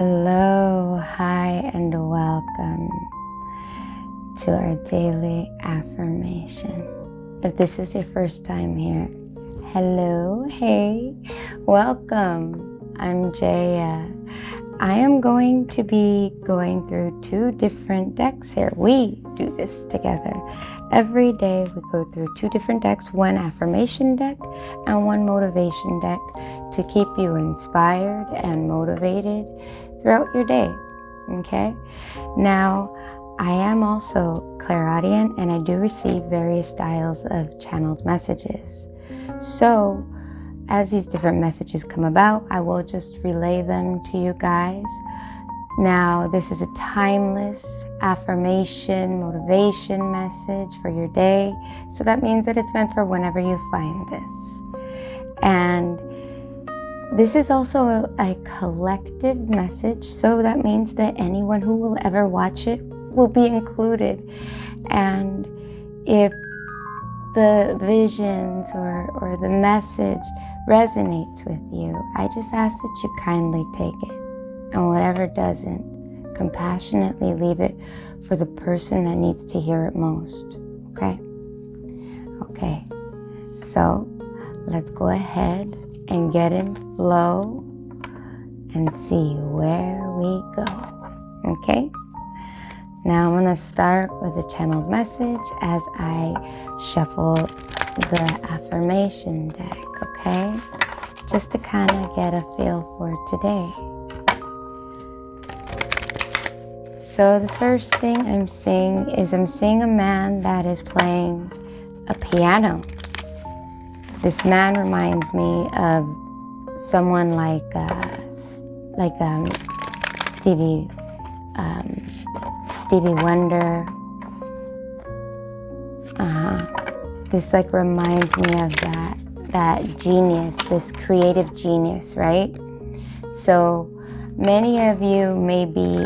Hello, hi, and welcome to our daily affirmation. If this is your first time here, hello, hey, welcome. I'm Jaya. I am going to be going through two different decks here. We do this together. Every day we go through two different decks, one affirmation deck and one motivation deck to keep you inspired and motivated throughout your day, okay? Now, I am also clairaudient and I do receive various styles of channeled messages. So, as these different messages come about, I will just relay them to you guys. Now, this is a timeless affirmation, motivation message for your day. So that means that it's meant for whenever you find this. And this is also a collective message. So that means that anyone who will ever watch it will be included. And if the visions or the message resonates with you, I just ask that you kindly take it. And whatever doesn't, compassionately leave it for the person that needs to hear it most. Okay? Okay. So let's go ahead and get in flow and see where we go. Okay? Now I'm going to start with a channeled message as I shuffle the affirmation deck, okay? Just to kind of get a feel for today. So the first thing I'm seeing is I'm seeing a man that is playing a piano. This man reminds me of someone like Stevie Wonder. This reminds me of that genius, this creative genius, right? So many of you may be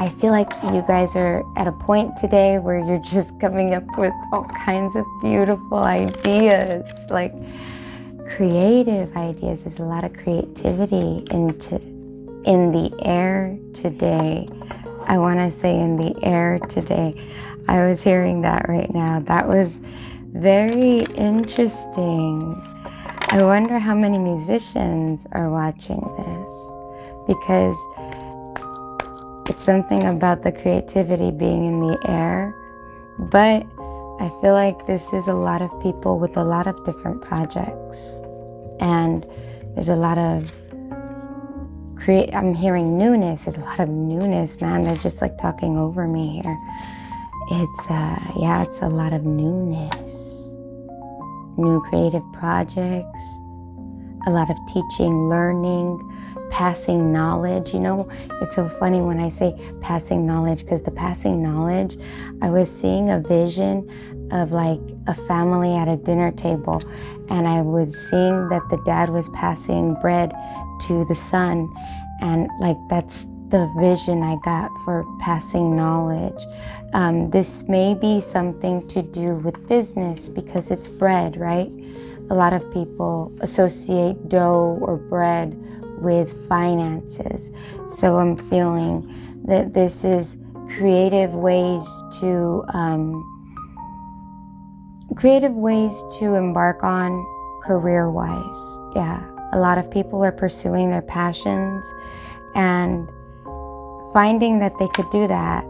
I feel like you guys are at a point today where you're just coming up with all kinds of beautiful ideas, like creative ideas. There's a lot of creativity in the air today. I want to say in the air today. I was hearing that right now. That was very interesting. I wonder how many musicians are watching this, because it's something about the creativity being in the air. But I feel like this is a lot of people with a lot of different projects. And there's a lot of I'm hearing newness. There's a lot of newness, man. They're just like talking over me here. It's a lot of newness. New creative projects, a lot of teaching, learning, passing knowledge. You know, it's so funny when I say passing knowledge, because the passing knowledge, I was seeing a vision of like a family at a dinner table, and I was seeing that the dad was passing bread to the son, and like that's the vision I got for passing knowledge. This may be something to do with business because it's bread, right? A lot of people associate dough or bread with finances. So I'm feeling that this is creative ways to embark on career-wise. Yeah, a lot of people are pursuing their passions and finding that they could do that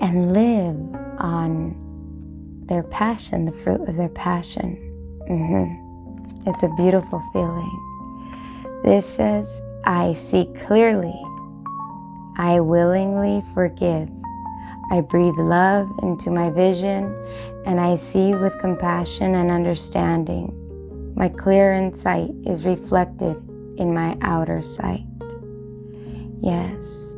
and live on their passion, the fruit of their passion. It's a beautiful feeling. This says, I see clearly. I willingly forgive. I breathe love into my vision, and I see with compassion and understanding. My clear insight is reflected in my outer sight. Yes.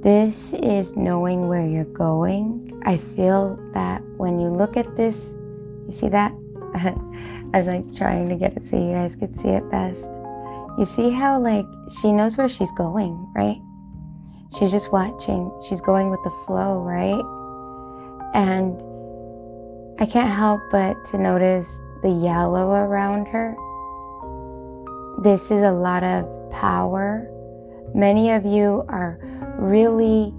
This is knowing where you're going. I feel that when you look at this, you see that? I'm like trying to get it so you guys could see it best. You see how like she knows where she's going, right? She's just watching. She's going with the flow, right? And I can't help but to notice the yellow around her. This is a lot of power. Many of you are really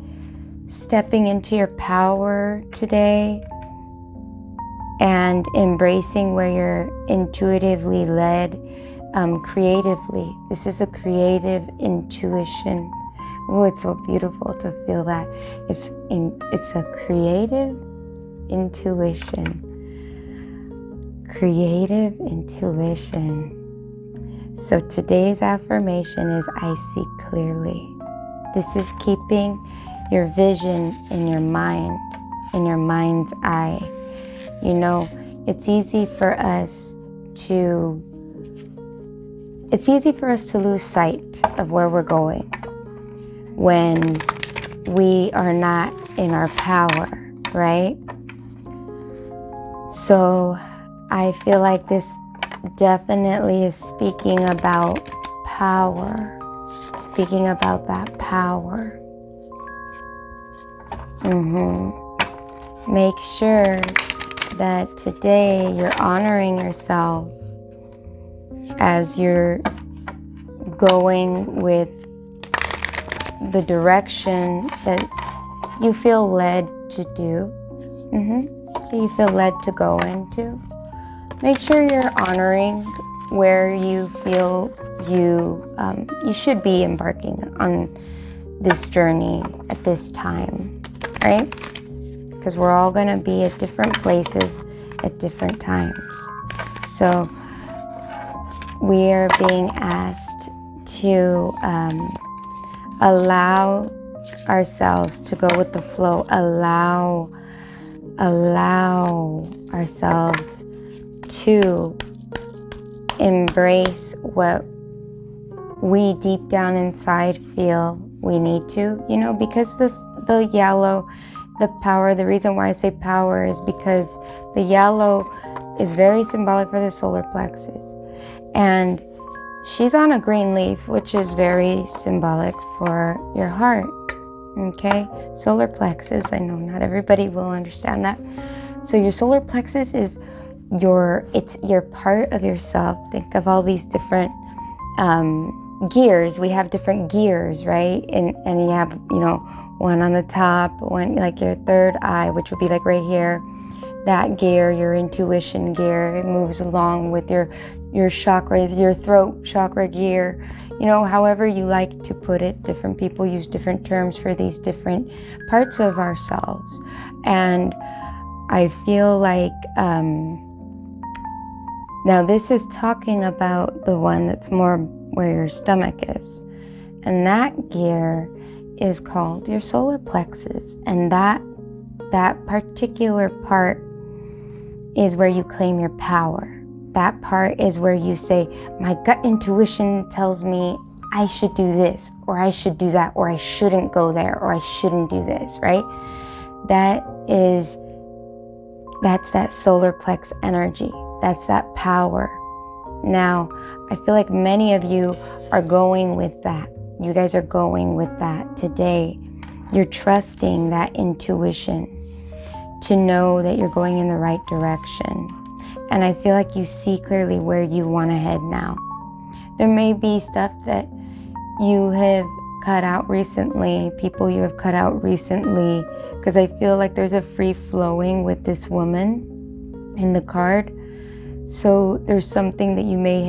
stepping into your power today and embracing where you're intuitively led, creatively. This is a creative intuition. Oh, it's so beautiful to feel that. It's a creative intuition. Creative intuition. So today's affirmation is I see clearly. This is keeping your vision in your mind, in your mind's eye. You know, it's easy for us to lose sight of where we're going when we are not in our power, right? So I feel like this definitely is speaking about power, speaking about that power. Make sure that today you're honoring yourself as you're going with the direction that you feel led to do, that you feel led to go into. Make sure you're honoring where you feel you should be embarking on this journey at this time, right? Because we're all going to be at different places at different times. So we are being asked to allow ourselves to go with the flow. Allow ourselves to embrace what we deep down inside feel we need to, because the yellow, the power, the reason why I say power is because the yellow is very symbolic for the solar plexus. And she's on a green leaf, which is very symbolic for your heart. Okay? Solar plexus, I know not everybody will understand that. So your solar plexus is your part of yourself. Think of all these different gears. We have different gears, right? And you have, one on the top, one like your third eye, which would be like right here. That gear, your intuition gear, it moves along with your chakras, your throat chakra gear, however you like to put it. Different people use different terms for these different parts of ourselves. And I feel like, now this is talking about the one that's more where your stomach is. And that gear is called your solar plexus. And that particular part is where you claim your power. That part is where you say, my gut intuition tells me I should do this, or I should do that, or I shouldn't go there, or I shouldn't do this, right? That's that solar plex energy. That's that power. Now, I feel like many of you are going with that. You guys are going with that today. You're trusting that intuition to know that you're going in the right direction. And I feel like you see clearly where you want to head now. There may be stuff that you have cut out recently, people you have cut out recently, because I feel like there's a free flowing with this woman in the card. So there's something that may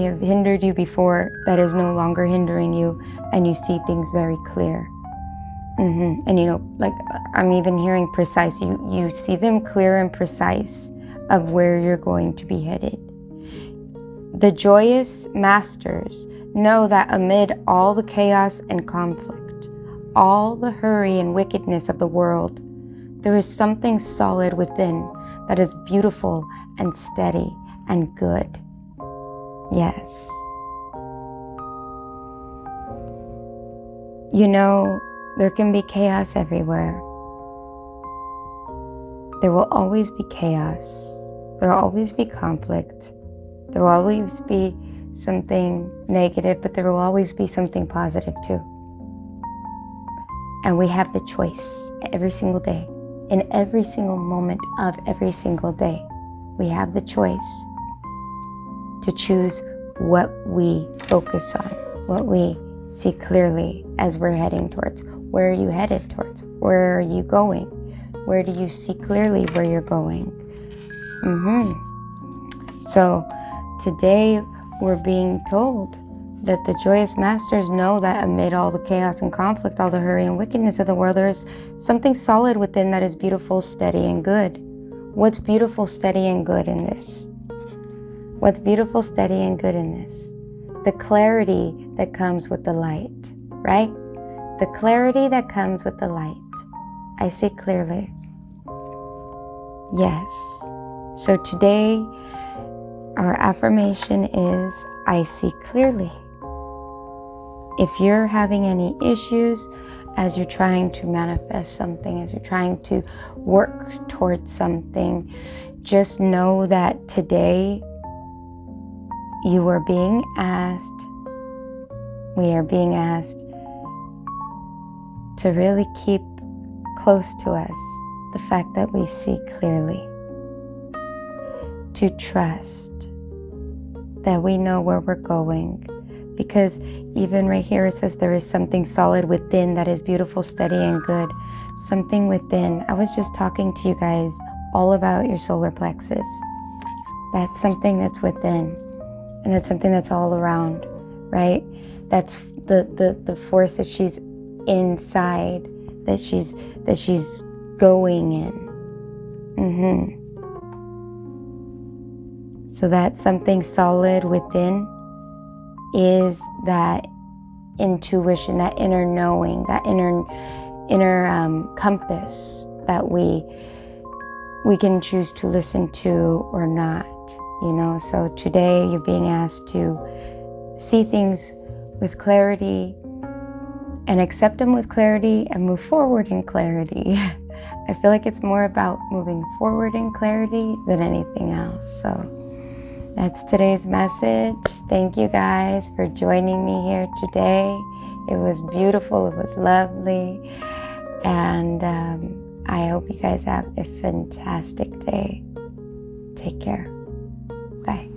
have hindered you before that is no longer hindering you, and you see things very clear. And like I'm even hearing precise. You see them clear and precise of where you're going to be headed. The joyous masters know that amid all the chaos and conflict, all the hurry and wickedness of the world, there is something solid within that is beautiful and steady and good. Yes. There can be chaos everywhere. There will always be chaos. There will always be conflict. There will always be something negative, but there will always be something positive too. And we have the choice every single day, in every single moment of every single day. We have the choice to choose what we focus on, what we see clearly as we're heading towards. Where are you headed towards? Where are you going? Where do you see clearly where you're going? So today we're being told that the joyous masters know that amid all the chaos and conflict, all the hurry and wickedness of the world, there is something solid within that is beautiful, steady, and good. What's beautiful, steady, and good in this? What's beautiful, steady, and good in this? The clarity that comes with the light, right? The clarity that comes with the light. I see clearly. Yes. So today, our affirmation is, I see clearly. If you're having any issues as you're trying to manifest something, as you're trying to work towards something, just know that today you are being asked, we are being asked to really keep close to us the fact that we see clearly, to trust that we know where we're going, because even right here it says there is something solid within that is beautiful, steady, and good. Something within. I was just talking to you guys all about your solar plexus. That's something that's within, and that's something that's all around, right? That's the force that she's inside, that she's going in. So that something solid within is that intuition, that inner knowing, that inner compass that we can choose to listen to or not, you know. So today you're being asked to see things with clarity and accept them with clarity and move forward in clarity. I feel like it's more about moving forward in clarity than anything else. So that's today's message. Thank you guys for joining me here today. It was beautiful. It was lovely. And I hope you guys have a fantastic day. Take care. Bye.